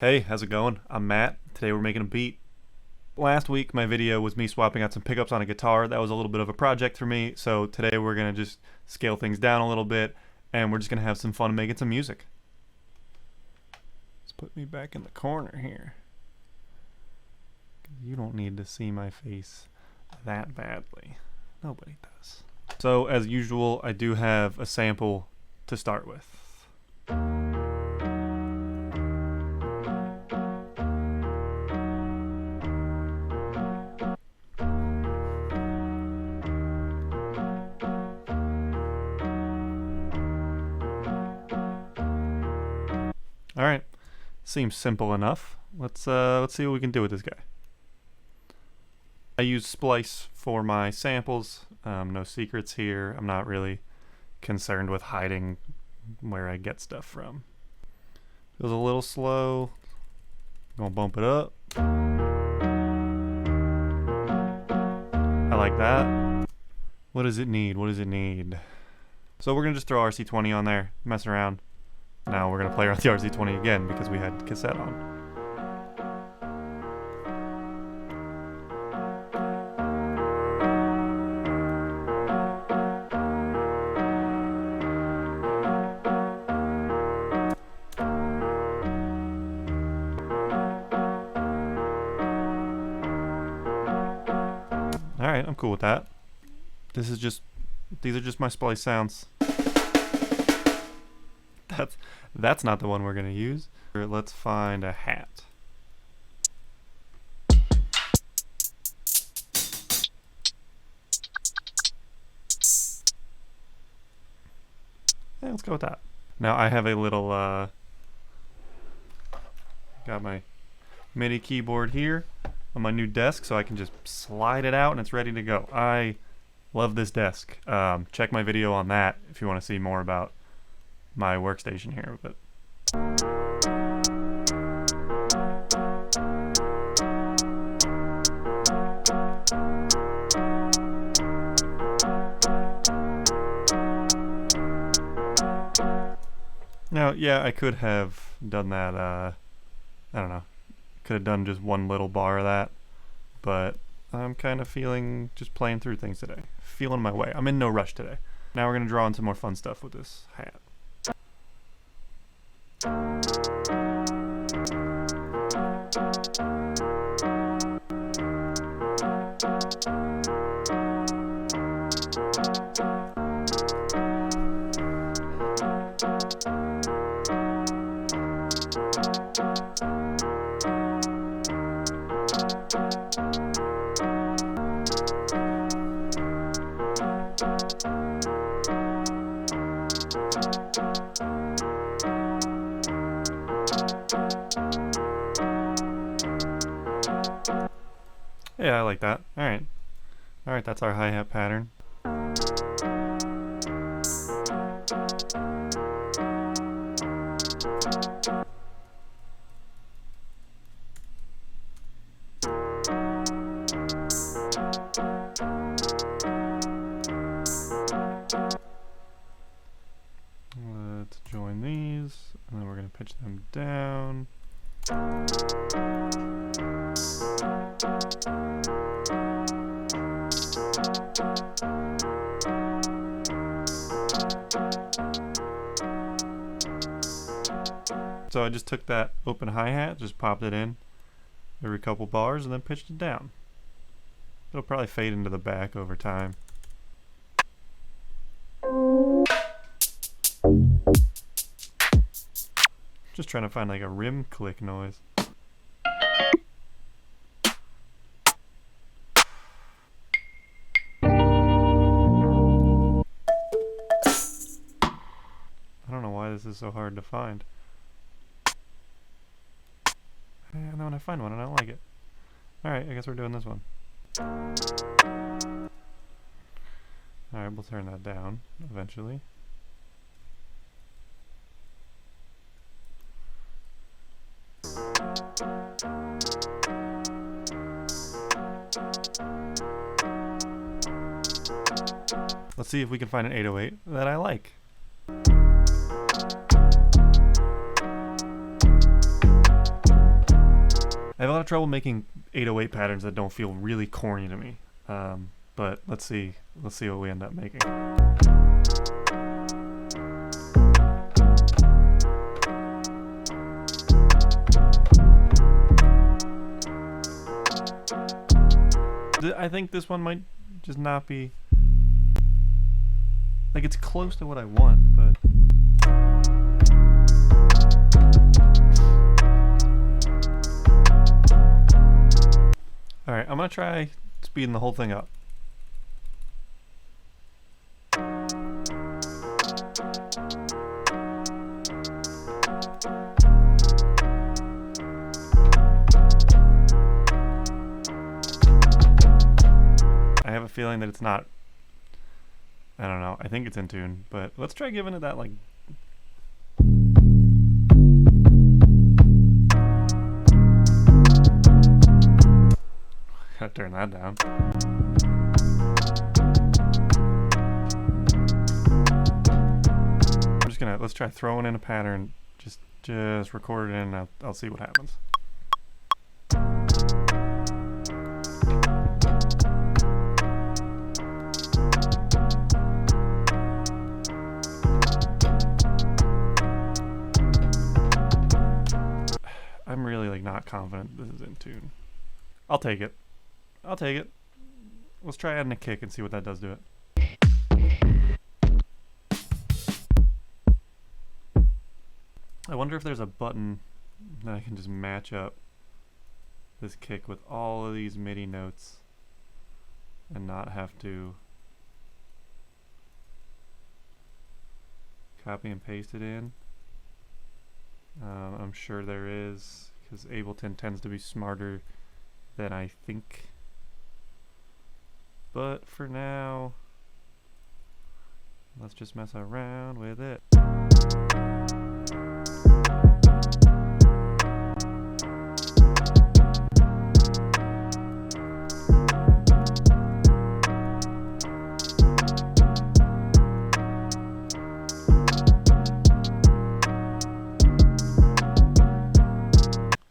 Hey, how's it going? I'm Matt. Today we're making a beat. Last week my video was me swapping out some pickups on a guitar. That was a little bit of a project for me, so today we're gonna just scale things down a little bit and we're just gonna have some fun making some music. Let's put me back in the corner here. You don't need to see my face that badly. Nobody does. So as usual, I do have a sample to start with. All right, seems simple enough. Let's see what we can do with this guy. I use Splice for my samples. No secrets here. I'm not really concerned with hiding where I get stuff from. Feels a little slow. Gonna bump it up. I like that. What does it need? What does it need? So we're gonna just throw RC20 on there, mess around. Now we're gonna play around the RC20 again because we had cassette on. Alright, I'm cool with that. These are just my Splice sounds. That's not the one we're gonna use. Let's find a hat. Yeah, let's go with that. Now I have a little got my MIDI keyboard here on my new desk, so I can just slide it out and it's ready to go. I love this desk. Check my video on that if you want to see more about my workstation here. But now, yeah, I could have done that. I don't know. Could have done just one little bar of that, but I'm kind of feeling just playing through things today. Feeling my way. I'm in no rush today. Now we're gonna draw on some more fun stuff with this hat. Yeah, I like that. Alright. Alright, that's our hi-hat pattern. Let's join these, and then we're going to pitch them down. So I just took that open hi-hat, just popped it in every couple bars, and then pitched it down. It'll probably fade into the back over time. Just trying to find like a rim click noise. I don't know why this is so hard to find. And then when I find one, I don't like it. Alright, I guess we're doing this one. Alright, we'll turn that down eventually. Let's see if we can find an 808 that I like. I have a lot of trouble making 808 patterns that don't feel really corny to me. But let's see what we end up making. I think this one might just not be, like, it's close to what I want, but alright, I'm gonna try speeding the whole thing up. I have a feeling that it's not, I don't know, I think it's in tune, but let's try giving it that, like, gotta turn that down. I'm just gonna, let's try throwing in a pattern, just record it in, and I'll see what happens. I'm really, like, not confident this is in tune. I'll take it. I'll take it. Let's try adding a kick and see what that does to it. I wonder if there's a button that I can just match up this kick with all of these MIDI notes and not have to copy and paste it in. I'm sure there is, because Ableton tends to be smarter than I think. But for now, let's just mess around with it.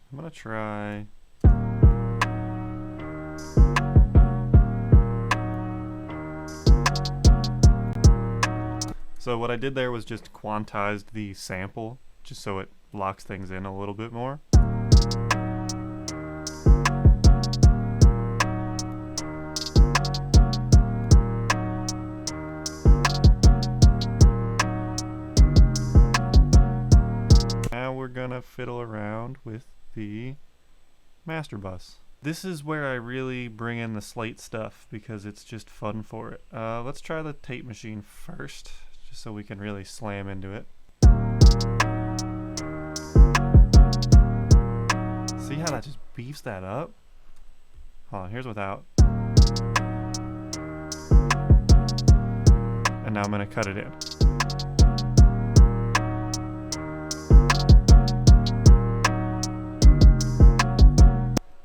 I'm gonna try. So what I did there was just quantized the sample, just so it locks things in a little bit more. Now we're gonna fiddle around with the master bus. This is where I really bring in the slate stuff because it's just fun for it. Let's try the tape machine first, just so we can really slam into it. See how that just beefs that up? Hold on, here's without. And now I'm gonna cut it in.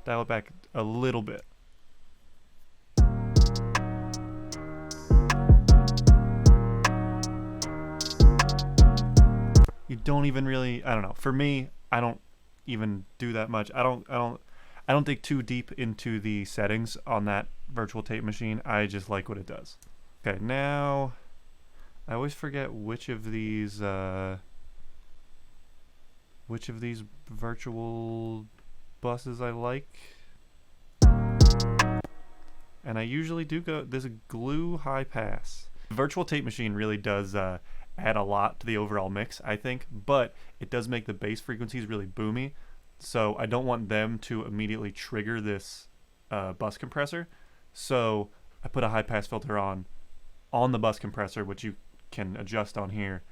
Dial it back a little bit. You don't even really, I don't know. For me, I don't even do that much. I don't dig too deep into the settings on that virtual tape machine. I just like what it does. Okay, now I always forget which of these virtual buses I like. And I usually do go, there's a glue high pass. The virtual tape machine really does add a lot to the overall mix, I think, but it does make the bass frequencies really boomy, so I don't want them to immediately trigger this bus compressor. So I put a high pass filter on the bus compressor, which you can adjust on here,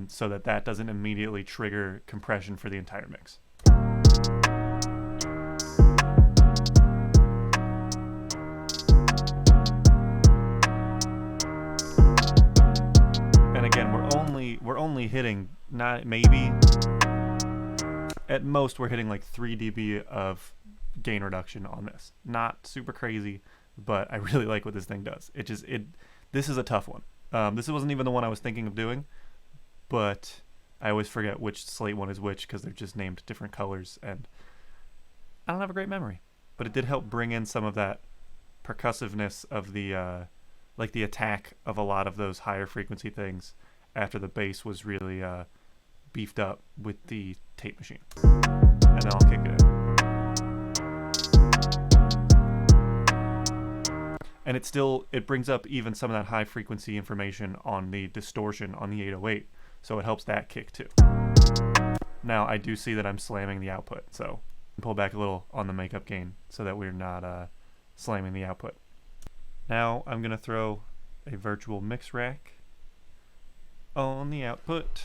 so that doesn't immediately trigger compression for the entire mix. And again, we're only hitting, not maybe, at most we're hitting like 3 dB of gain reduction on this. Not super crazy, but I really like what this thing does. This is a tough one. This wasn't even the one I was thinking of doing, but I always forget which slate one is which because they're just named different colors, and I don't have a great memory. But it did help bring in some of that percussiveness of the like the attack of a lot of those higher frequency things after the bass was really beefed up with the tape machine. And then I'll kick it in. And it brings up even some of that high frequency information on the distortion on the 808, so it helps that kick too. Now I do see that I'm slamming the output, so pull back a little on the makeup gain so that we're not slamming the output. Now I'm going to throw a virtual mix rack on the output.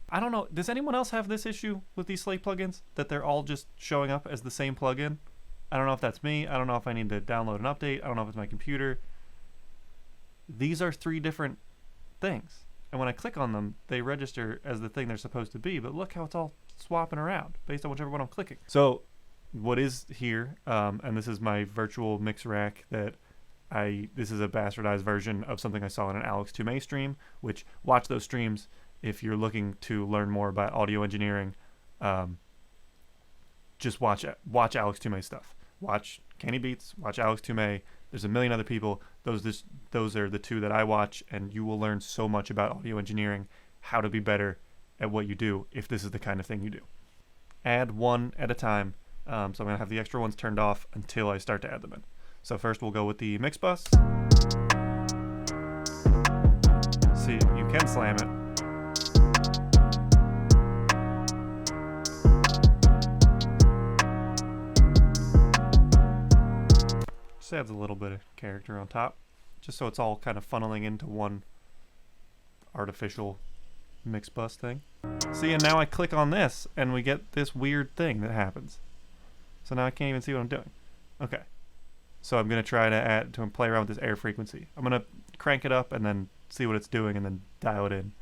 I don't know, does anyone else have this issue with these Slate plugins, that they're all just showing up as the same plugin? I don't know if that's me. I don't know if I need to download an update. I don't know if it's my computer. These are 3 different things. And when I click on them, they register as the thing they're supposed to be. But look how it's all swapping around based on whichever one I'm clicking. So what is here, and this is my virtual mix rack that this is a bastardized version of something I saw in an Alex Toomey stream, which watch those streams if you're looking to learn more about audio engineering. Just watch Alex Toomey stuff. Watch Kenny Beats, watch Alex Toomey. There's a million other people. Those are the 2 that I watch, and you will learn so much about audio engineering, how to be better at what you do if this is the kind of thing you do. Add one at a time. So I'm going to have the extra ones turned off until I start to add them in. So first we'll go with the mix bus. See, you can slam it. Just adds a little bit of character on top, just so it's all kind of funneling into one artificial mix bus thing. See, and now I click on this and we get this weird thing that happens. So now I can't even see what I'm doing. Okay, so I'm going to try to play around with this air frequency. I'm going to crank it up and then see what it's doing and then dial it in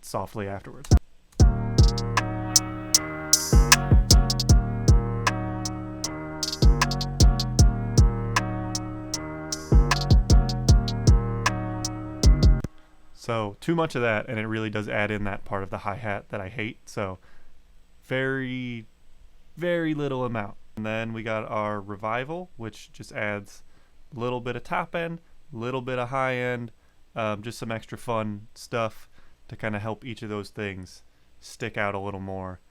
softly afterwards. So too much of that, and it really does add in that part of the hi-hat that I hate. So very, very little amount. And then we got our revival, which just adds a little bit of top end, a little bit of high end, just some extra fun stuff to kind of help each of those things stick out a little more.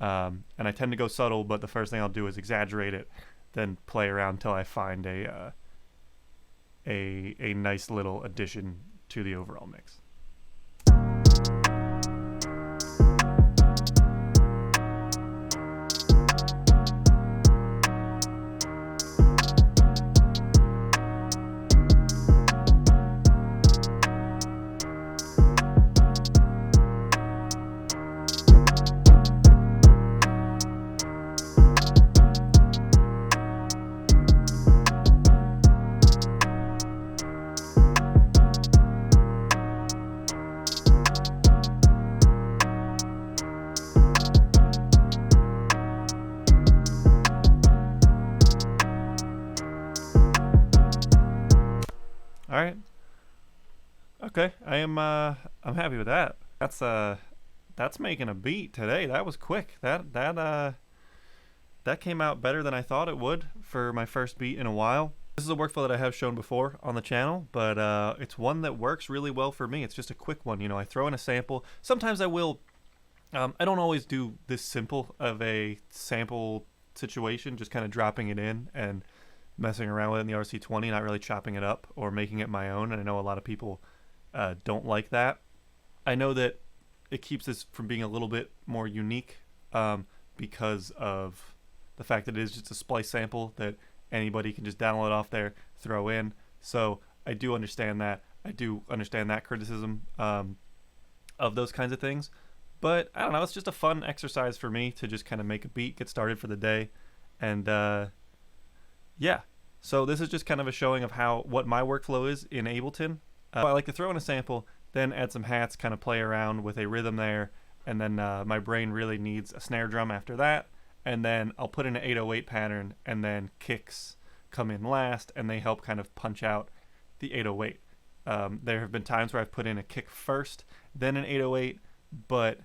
And I tend to go subtle, but the first thing I'll do is exaggerate it, then play around until I find a nice little addition to the overall mix. All right. Okay, I'm happy with that. That's making a beat today. That was quick. That came out better than I thought it would for my first beat in a while. This is a workflow that I have shown before on the channel, but it's one that works really well for me. It's just a quick one. You know, I throw in a sample. Sometimes I will. I don't always do this simple of a sample situation, just kind of dropping it in and messing around with it in the RC20, not really chopping it up or making it my own. And I know a lot of people don't like that. I know that it keeps this from being a little bit more unique because of the fact that it is just a Splice sample that anybody can just download off there, throw in. So I do understand that. I do understand that criticism of those kinds of things. But I don't know, it's just a fun exercise for me to just kind of make a beat, get started for the day. And yeah, so this is just kind of a showing of what my workflow is in Ableton. I like to throw in a sample, then add some hats, kind of play around with a rhythm there, and then my brain really needs a snare drum after that, and then I'll put in an 808 pattern, and then kicks come in last, and they help kind of punch out the 808. There have been times where I've put in a kick first, then an 808, but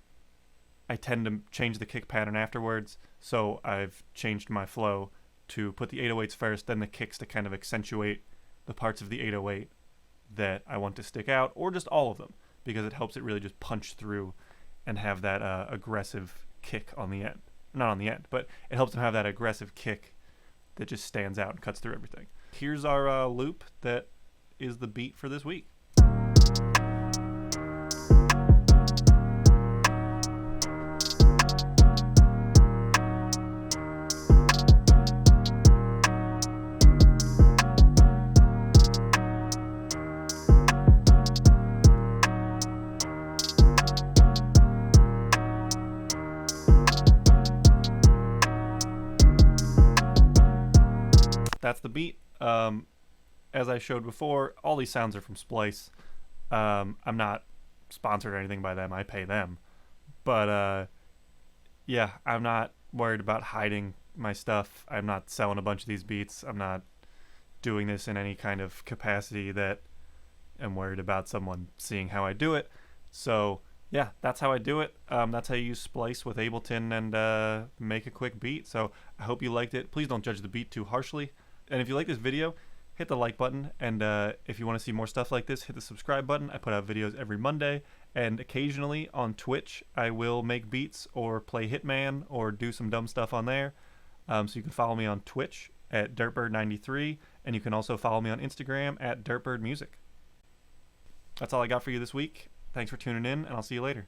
I tend to change the kick pattern afterwards, so I've changed my flow to put the 808s first, then the kicks to kind of accentuate the parts of the 808 that I want to stick out, or just all of them, because it helps it really just punch through and have that aggressive kick on the end. Not on the end, but it helps them have that aggressive kick that just stands out and cuts through everything. Here's our loop that is the beat for this week. That's the beat. As I showed before, all these sounds are from Splice. I'm not sponsored or anything by them. I pay them. But yeah, I'm not worried about hiding my stuff. I'm not selling a bunch of these beats. I'm not doing this in any kind of capacity that I'm worried about someone seeing how I do it. So yeah, that's how I do it. That's how you use Splice with Ableton and make a quick beat. So I hope you liked it. Please don't judge the beat too harshly. And if you like this video, hit the like button. And if you want to see more stuff like this, hit the subscribe button. I put out videos every Monday. And occasionally on Twitch, I will make beats or play Hitman or do some dumb stuff on there. So you can follow me on Twitch at dirtbird93. And you can also follow me on Instagram at dirtbirdmusic. That's all I got for you this week. Thanks for tuning in, and I'll see you later.